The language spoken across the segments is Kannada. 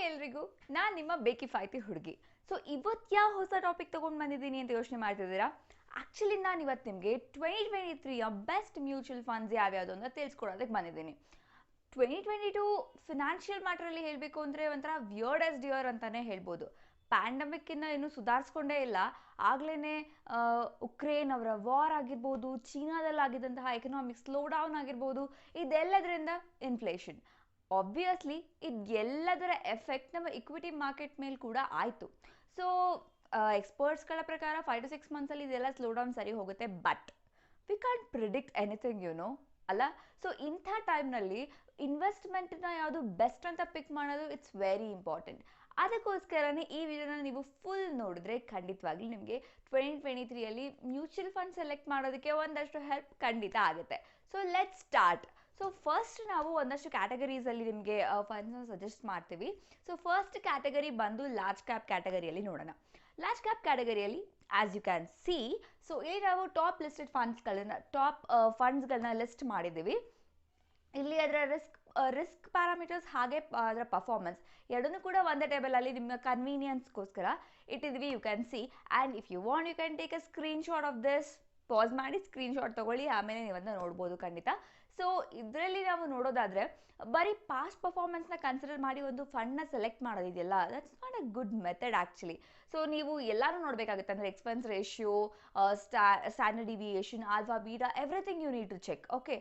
ಎಲ್ರಿಗೂ ನಾನು ನಿಮ್ಮ ಬೇಕಿಫಾಯ್ತಿ ಹುಡುಗಿ. ಸೊ ಇವತ್ತು ಯಾವ ಹೊಸ ಟಾಪಿಕ್ ತೊಗೊಂಡು ಬಂದಿದ್ದೀನಿ ಅಂತ ಯೋಚನೆ ಮಾಡ್ತಿದ್ದೀರಾ? ಆ್ಯಕ್ಚುಲಿ ನಾನು ಇವತ್ತು ನಿಮಗೆ 2023ಯ ಬೆಸ್ಟ್ ಮ್ಯೂಚುವಲ್ ಫಂಡ್ಸ್ ಯಾವ್ಯಾವುದು ಅಂತ ತಿಳಿಸ್ಕೊಡೋದಕ್ಕೆ ಬಂದಿದ್ದೀನಿ. 2022 ಫಿನಾನ್ಷಿಯಲ್ ಮ್ಯಾಟ್ರಲ್ಲಿ ಹೇಳಬೇಕು ಅಂದರೆ ಒಂಥರ ವಿಯರ್ಡೆಸ್ಟ್ ಇಯರ್ ಅಂತಲೇ ಹೇಳ್ಬೋದು. ಪ್ಯಾಂಡಮಿಕ್ಕಿಂತ ಇನ್ನೂ ಸುಧಾರಿಸ್ಕೊಂಡೇ ಇಲ್ಲ. ಆಗಲೇ ಉಕ್ರೇನ್ ಅವರ ವಾರ್ ಆಗಿರ್ಬೋದು, ಚೀನಾದಲ್ಲಿ ಆಗಿದ್ದಂತಹ ಎಕನಾಮಿಕ್ ಸ್ಲೋ ಡೌನ್ ಆಗಿರ್ಬೋದು, ಇದೆಲ್ಲದರಿಂದ ಇನ್ಫ್ಲೇಷನ್. ಆಬ್ವಿಯಸ್ಲಿ ಇದೆಲ್ಲದರ ಎಫೆಕ್ಟ್ ನಮ್ಮ ಇಕ್ವಿಟಿ ಮಾರ್ಕೆಟ್ ಮೇಲೆ ಕೂಡ ಆಯಿತು. ಸೊ ಎಕ್ಸ್ಪರ್ಟ್ಸ್ಗಳ ಪ್ರಕಾರ 5 to 6 ಮಂತ್ಸಲ್ಲಿ ಇದೆಲ್ಲ ಸ್ಲೋ ಡೌನ್ ಸರಿ ಹೋಗುತ್ತೆ. But we can't predict anything ಅಲ್ಲ. ಸೊ ಇಂಥ ಟೈಮ್ನಲ್ಲಿ ಇನ್ವೆಸ್ಟ್ಮೆಂಟ್ನ ಯಾವುದು ಬೆಸ್ಟ್ ಅಂತ ಪಿಕ್ ಮಾಡೋದು ಇಟ್ಸ್ ವೆರಿ ಇಂಪಾರ್ಟೆಂಟ್. ಅದಕ್ಕೋಸ್ಕರನೇ ಈ ವಿಡಿಯೋನ ನೀವು ಫುಲ್ ನೋಡಿದ್ರೆ ಖಂಡಿತವಾಗ್ಲೂ ನಿಮಗೆ 2023ಯಲ್ಲಿ ಮ್ಯೂಚುವಲ್ ಫಂಡ್ ಸೆಲೆಕ್ಟ್ ಮಾಡೋದಕ್ಕೆ ಒಂದಷ್ಟು ಹೆಲ್ಪ್ ಖಂಡಿತ ಆಗುತ್ತೆ. So let's start. So first ನಾವು ಒಂದಷ್ಟು ಕ್ಯಾಟಗರೀಸಲ್ಲಿ ನಿಮಗೆ ಫಂಡ್ಸ್ನ ಸಜೆಸ್ಟ್ ಮಾಡ್ತೀವಿ. ಸೊ ಫಸ್ಟ್ ಕ್ಯಾಟಗರಿ ಬಂದು ಲಾರ್ಜ್ ಕ್ಯಾಪ್ ಕ್ಯಾಟಗರಿಯಲ್ಲಿ ನೋಡೋಣ. ಲಾರ್ಜ್ ಕ್ಯಾಪ್ ಕ್ಯಾಟಗರಿಯಲ್ಲಿ as you can see, so ಇಲ್ಲಿ ನಾವು ಟಾಪ್ ಲಿಸ್ಟೆಡ್ ಫಂಡ್ಸ್ಗಳನ್ನ ಲಿಸ್ಟ್ ಮಾಡಿದ್ದೀವಿ. ಇಲ್ಲಿ ಅದರ ರಿಸ್ಕ್ ಪ್ಯಾರಾಮೀಟರ್ಸ್ ಹಾಗೆ ಅದರ ಪರ್ಫಾರ್ಮೆನ್ಸ್ ಎರಡನ್ನೂ ಕೂಡ ಒಂದೇ ಟೇಬಲಲ್ಲಿ ನಿಮ್ಮ ಕನ್ವೀನಿಯನ್ಸ್ಗೋಸ್ಕರ ಇಟ್ಟಿದ್ವಿ. You can see and if you want you can take a screenshot of this. Pause ಮಾಡಿ ಸ್ಕ್ರೀನ್ಶಾಟ್ ತೊಗೊಳ್ಳಿ, ಆಮೇಲೆ ನೀವು ಅದನ್ನ ನೋಡ್ಬೋದು ಖಂಡಿತ. ಸೊ ಇದರಲ್ಲಿ ನಾವು ನೋಡೋದಾದರೆ ಬರೀ ಪಾಸ್ಟ್ ಪರ್ಫಾರ್ಮೆನ್ಸ್ನ ಕನ್ಸಿಡರ್ ಮಾಡಿ ಒಂದು ಫಂಡ್ನ ಸೆಲೆಕ್ಟ್ ಮಾಡೋದಿದೆಯಲ್ಲ, that's not a good method actually. So ನೀವು ಎಲ್ಲರೂ ನೋಡಬೇಕಾಗುತ್ತೆ, ಅಂದರೆ expense ratio, standard deviation, alpha beta, everything you need to check. Okay,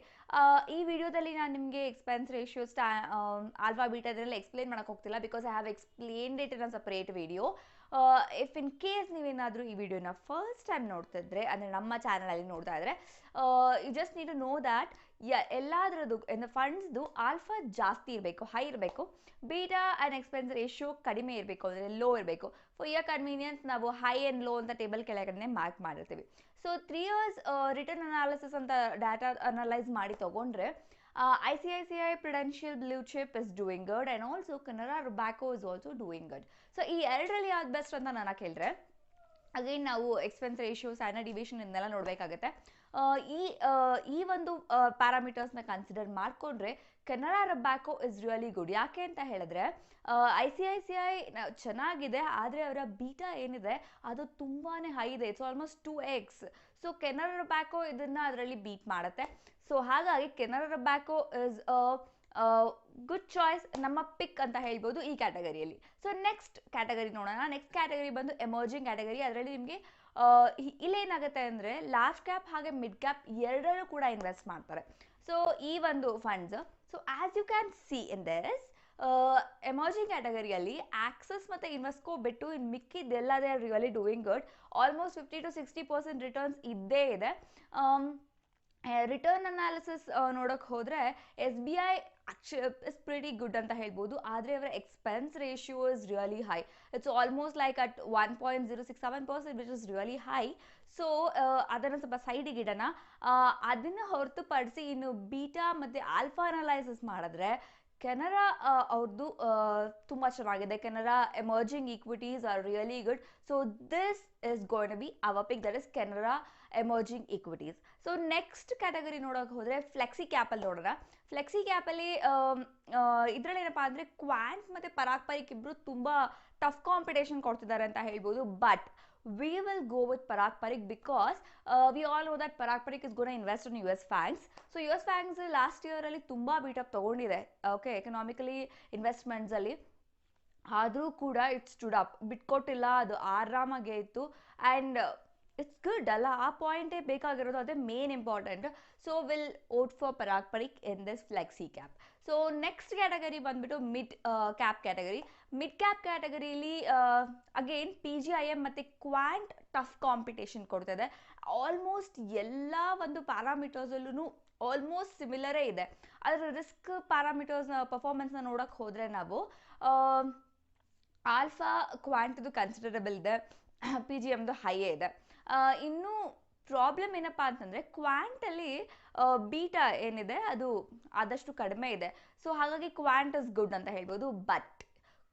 ಈ ವಿಡಿಯೋದಲ್ಲಿ ನಾನು ನಿಮಗೆ ಎಕ್ಸ್ಪೆನ್ಸ್ ರೇಷಿಯೋ, ಆಲ್ಫಾ ಬೀಟಾ ಅದನ್ನೆಲ್ಲ ಎಕ್ಸ್ಪ್ಲೇನ್ ಮಾಡೋಕ್ಕೆ ಹೋಗ್ತಿಲ್ಲ, because I have explained it in a separate video. If in case ನೀವೇನಾದರೂ ಈ ವಿಡಿಯೋನ ಫಸ್ಟ್ ಟೈಮ್ ನೋಡ್ತಿದ್ರೆ, ಅಂದರೆ ನಮ್ಮ ಚಾನಲಲ್ಲಿ ನೋಡ್ತಾ ಇದ್ರೆ, you just need to know that ಎಲ್ಲದರದ್ದು ಫಂಡ್ಸ್ದು ಆಲ್ಫಾ ಜಾಸ್ತಿ ಇರಬೇಕು, ಹೈ ಇರಬೇಕು. ಬೀಟಾ ಆ್ಯಂಡ್ ಎಕ್ಸ್ಪೆನ್ಸ್ ರೇಷಿಯೋ ಕಡಿಮೆ ಇರಬೇಕು, ಅಂದರೆ ಲೋ ಇರಬೇಕು. ಫಾರ್ ಯುವರ್ ಕನ್ವೀನಿಯನ್ಸ್ ನಾವು ಹೈ ಆ್ಯಂಡ್ ಲೋ ಅಂತ ಟೇಬಲ್ ಕೆಳಗಡೆ ಮಾರ್ಕ್ ಮಾಡಿರ್ತೀವಿ. ಸೊ 3 years ರಿಟರ್ನ್ ಅನಾಲಿಸಿಸ್ ಅಂತ ಡಾಟಾ ಅನಲೈಸ್ ಮಾಡಿ ತೊಗೊಂಡ್ರೆ ICICI Prudential Blue Chip is doing good and also Kannada Tobacco is also doing good. So ಈ ಎರಡರಲ್ಲಿ ಯಾವ್ದು ಬೆಸ್ಟ್ ಅಂತ ನಾನು ಕೇಳಿದ್ರೆ, ಅಗೇನ್ ನಾವು ಎಕ್ಸ್ಪೆನ್ಸ್ ರೇಷಿಯೋ, ಸ್ಟ್ಯಾಂಡರ್ಡ್ ಡಿವಿಯೇಷನ್ ಇದನ್ನೆಲ್ಲ ನೋಡಬೇಕಾಗುತ್ತೆ. ಈ ಒಂದು ಪ್ಯಾರಾಮೀಟರ್ಸ್ನ ಕನ್ಸಿಡರ್ ಮಾಡಿಕೊಂಡ್ರೆ Canara Robeco is really good. ಯಾಕೆ ಅಂತ ಹೇಳಿದ್ರೆ ICICI ಚೆನ್ನಾಗಿದೆ, ಆದರೆ ಅವರ ಬೀಟಾ ಏನಿದೆ ಅದು ತುಂಬಾ ಹೈ ಇದೆ. It's almost 2x. So Canara Robeco ಇದನ್ನು ಅದರಲ್ಲಿ ಬೀಟ್ ಮಾಡುತ್ತೆ. ಸೊ ಹಾಗಾಗಿ Canara Robeco is good choice, ನಮ್ಮ ಪಿಕ್ ಅಂತ ಹೇಳ್ಬೋದು ಈ ಕ್ಯಾಟಗರಿಯಲ್ಲಿ. ಸೊ ನೆಕ್ಸ್ಟ್ ಕ್ಯಾಟಗರಿ ನೋಡೋಣ. ನೆಕ್ಸ್ಟ್ ಕ್ಯಾಟಗರಿ ಬಂದು ಎಮರ್ಜಿಂಗ್ ಕ್ಯಾಟಗರಿ. ಅದರಲ್ಲಿ ನಿಮಗೆ ಇಲ್ಲೇನಾಗುತ್ತೆ ಅಂದರೆ ಲಾರ್ಜ್ ಕ್ಯಾಪ್ ಹಾಗೆ ಮಿಡ್ ಕ್ಯಾಪ್ ಎರಡರಲ್ಲೂ ಕೂಡ ಇನ್ವೆಸ್ಟ್ ಮಾಡ್ತಾರೆ. ಸೊ ಈ ಒಂದು funds, so as you can see in this emerging ಕ್ಯಾಟಗರಿಯಲ್ಲಿ ಆಕ್ಸಸ್ ಮತ್ತು ಇನ್ವೆಸ್ಕೋ ಬಿಟ್ಟು ಇನ್ನು ಮಿಕ್ಕಿದ್ದೆಲ್ಲ they are really doing good. Almost 50 to 60% returns ಇದ್ದೇ ಇದೆ. ರಿಟರ್ನ್ ಅನಾಲಿಸಿಸ್ ನೋಡೋಕ್ಕೆ ಹೋದರೆ SBI ಇಸ್ ಪ್ರಿಟಿ ಗುಡ್ ಅಂತ ಹೇಳ್ಬೋದು, ಆದರೆ ಅವರ expense ratio is really high. It's almost like at 1.067%, which is really high. So ಅದನ್ನು ಸ್ವಲ್ಪ ಸೈಡಿಗೆ ಇಡೋಣ. ಅದನ್ನು ಹೊರತುಪಡಿಸಿ ಇನ್ನು ಬೀಟಾ ಮತ್ತು ಆಲ್ಫಾ ಅನಲೈಸಿಸ್ ಮಾಡಿದ್ರೆ ಕೆನರಾ ಅವ್ರದ್ದು ತುಂಬ ಚೆನ್ನಾಗಿದೆ. Canara emerging equities are really good. So this is going to be our pick, that is Canara emerging equities. So next category ನೋಡೋಕೆ ಹೋದರೆ ಫ್ಲೆಕ್ಸಿ ಕ್ಯಾಪಲ್ಲಿ ನೋಡೋಣ. ಫ್ಲೆಕ್ಸಿ ಕ್ಯಾಪಲ್ಲಿ ಇದರಲ್ಲಿ ಏನಪ್ಪ ಅಂದರೆ ಕ್ವಾಂಟ್ ಮತ್ತು ಪರಾಗ್ ಪರೀಕ್ ಇಬ್ಬರು ತುಂಬ ಟಫ್ ಕಾಂಪಿಟೇಷನ್ ಕೊಡ್ತಿದ್ದಾರೆ ಅಂತ ಹೇಳ್ಬೋದು. But we will go with Parag Parikh because we all know that Parag Parikh is going to invest in US FANGs. So US FANGs last ಇಯರಲ್ಲಿ ತುಂಬ ಬೀಟಪ್ ತೊಗೊಂಡಿದೆ, ಓಕೆ, ಎಕನಾಮಿಕಲಿ ಇನ್ವೆಸ್ಟ್ಮೆಂಟ್ಸಲ್ಲಿ. ಆದರೂ ಕೂಡ ಇಟ್ಸ್ ಸ್ಟುಡ್ ಅಪ್, ಬಿಟ್ಕೊಟ್ಟಿಲ್ಲ, ಅದು ಆರಾಮಾಗೇ ಇತ್ತು. ಆ್ಯಂಡ್ ಇಟ್ಸ್ ಗುಡ್ ಅಲ್ಲ, ಆ ಪಾಯಿಂಟೇ ಬೇಕಾಗಿರೋದು, ಅದೇ main important. So will vote for Parag Parikh in this flexi cap. So next category ಬಂದ್ಬಿಟ್ಟು mid cap category. Mid cap ಕ್ಯಾಟಗರಿಲಿ ಅಗೇನ್ PGIM ಮತ್ತು ಕ್ವಾಂಟ್ ಟಫ್ ಕಾಂಪಿಟೇಷನ್ ಕೊಡ್ತಿದೆ. ಆಲ್ಮೋಸ್ಟ್ ಎಲ್ಲ ಒಂದು ಪ್ಯಾರಾಮೀಟರ್ಸಲ್ಲೂ ಆಲ್ಮೋಸ್ಟ್ ಸಿಮಿಲರೇ ಇದೆ. ಅದರ ರಿಸ್ಕ್ ಪ್ಯಾರಾಮೀಟರ್ಸ್ನ ಪರ್ಫಾರ್ಮೆನ್ಸ್ನ ನೋಡೋಕ್ಕೆ ಹೋದರೆ ನಾವು ಆಲ್ಫಾ ಕ್ವಾಂಟ್ದು ಕನ್ಸಿಡರಬಲ್ ಇದೆ, PGIMದು ಹೈಯೇ ಇದೆ. ಇನ್ನೂ ಪ್ರಾಬ್ಲಮ್ ಏನಪ್ಪ ಅಂತಂದರೆ ಕ್ವಾಂಟಲ್ಲಿ ಬೀಟಾ ಏನಿದೆ ಅದು ಆದಷ್ಟು ಕಡಿಮೆ ಇದೆ. ಸೊ ಹಾಗಾಗಿ ಕ್ವಾಂಟ್ ಇಸ್ ಗುಡ್ ಅಂತ ಹೇಳ್ಬೋದು. ಬಟ್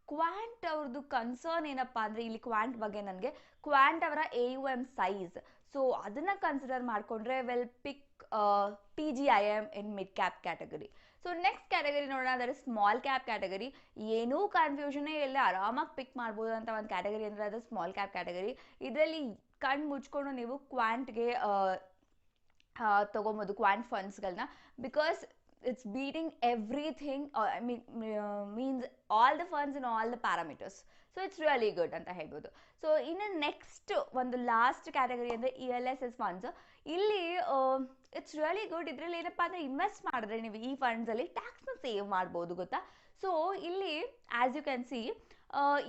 ಕ್ವಾಂಟ್ ಅವ್ರದ್ದು ಕನ್ಸರ್ನ್ ಏನಪ್ಪ ಅಂದರೆ, ಇಲ್ಲಿ ಕ್ವಾಂಟ್ ಬಗ್ಗೆ ನನಗೆ ಕ್ವಾಂಟ್ ಅವರ AUM ಸೈಜ್, ಸೊ ಅದನ್ನು ಕನ್ಸಿಡರ್ ಮಾಡಿಕೊಂಡ್ರೆ we'll pick PGIM in mid cap category. So next category ನೋಡೋಣ, ಅದರ ಸ್ಮಾಲ್ ಕ್ಯಾಪ್ ಕ್ಯಾಟಗರಿ. ಏನೂ ಕನ್ಫ್ಯೂಷನೇ ಇಲ್ಲ, ಆರಾಮಾಗಿ ಪಿಕ್ ಮಾಡ್ಬೋದು ಅಂತ ಒಂದು ಕ್ಯಾಟಗರಿ ಅಂದರೆ ಅದು ಸ್ಮಾಲ್ ಕ್ಯಾಪ್ ಕ್ಯಾಟಗರಿ. ಇದರಲ್ಲಿ ಕಣ್ಣು ಮುಚ್ಕೊಂಡು ನೀವು ಕ್ವಾಂಟ್ಗೆ ತೊಗೊಬೋದು, ಕ್ವಾಂಟ್ ಫಂಡ್ಸ್ಗಳನ್ನ, because it's beating everything, means all the funds in all the parameters. So it's really good ಅಂತ ಹೇಳ್ಬೋದು. ಸೊ ಇನ್ನು ನೆಕ್ಸ್ಟ್ ಒಂದು ಲಾಸ್ಟ್ ಕ್ಯಾಟಗರಿ ಅಂದರೆ ELSS ಫಂಡ್ಸ್. ಇಲ್ಲಿ ಇಟ್ಸ್ ರಿಯಲಿ ಗುಡ್. ಇದರಲ್ಲಿ ಏನಪ್ಪ ಅಂದರೆ ಇನ್ವೆಸ್ಟ್ ಮಾಡಿದ್ರೆ ನೀವು ಈ ಫಂಡ್ಸಲ್ಲಿ ಟ್ಯಾಕ್ಸ್ನ ಸೇವ್ ಮಾಡ್ಬೋದು, ಗೊತ್ತಾ. ಸೊ ಇಲ್ಲಿ as you can see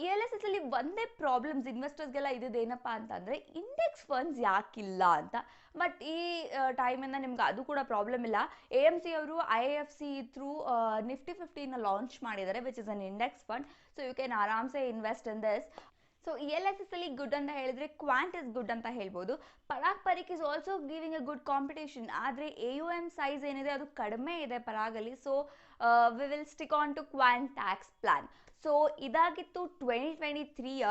ELSS ಅಲ್ಲಿ ಒಂದೇ ಪ್ರಾಬ್ಲಮ್ಸ್ ಇನ್ವೆಸ್ಟರ್ಸ್ಗೆಲ್ಲ ಇದೇನಪ್ಪ ಅಂತಂದರೆ ಇಂಡೆಕ್ಸ್ ಫಂಡ್ಸ್ ಯಾಕಿಲ್ಲ ಅಂತ. ಬಟ್ ಈ ಟೈಮಿಂದ ನಿಮ್ಗೆ ಅದು ಕೂಡ ಪ್ರಾಬ್ಲಮ್ ಇಲ್ಲ. AMC ಅವರು IIFC ಥ್ರೂ ನಿಫ್ಟಿ 50ನ ಲಾಂಚ್ ಮಾಡಿದ್ದಾರೆ, which is an index fund. So you can ಆರಾಮ್ಸೆ invest in this. So ELSS ಅಲ್ಲಿ ಗುಡ್ ಅಂತ ಹೇಳಿದ್ರೆ ಕ್ವಾಂಟ್ ಇಸ್ ಗುಡ್ ಅಂತ ಹೇಳ್ಬೋದು. Parag Parikh is also giving a good competition. ಆದರೆ AUM ಸೈಜ್ ಏನಿದೆ ಅದು ಕಡಿಮೆ ಇದೆ ಪರಾಗಲ್ಲಿ. So we will stick on to Quant tax plan. So ಇದಾಗಿತ್ತು 2023ಯ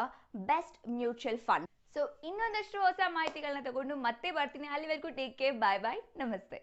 ಬೆಸ್ಟ್ ಮ್ಯೂಚುವಲ್ ಫಂಡ್. ಸೊ ಇನ್ನೊಂದಷ್ಟು ಹೊಸ ಮಾಹಿತಿಗಳನ್ನ ತಗೊಂಡು ಮತ್ತೆ ಬರ್ತೀನಿ. ಅಲ್ಲಿವರೆಗೂ ಟೇಕ್ ಕೇರ್, ಬಾಯ್ ಬಾಯ್, ನಮಸ್ತೆ.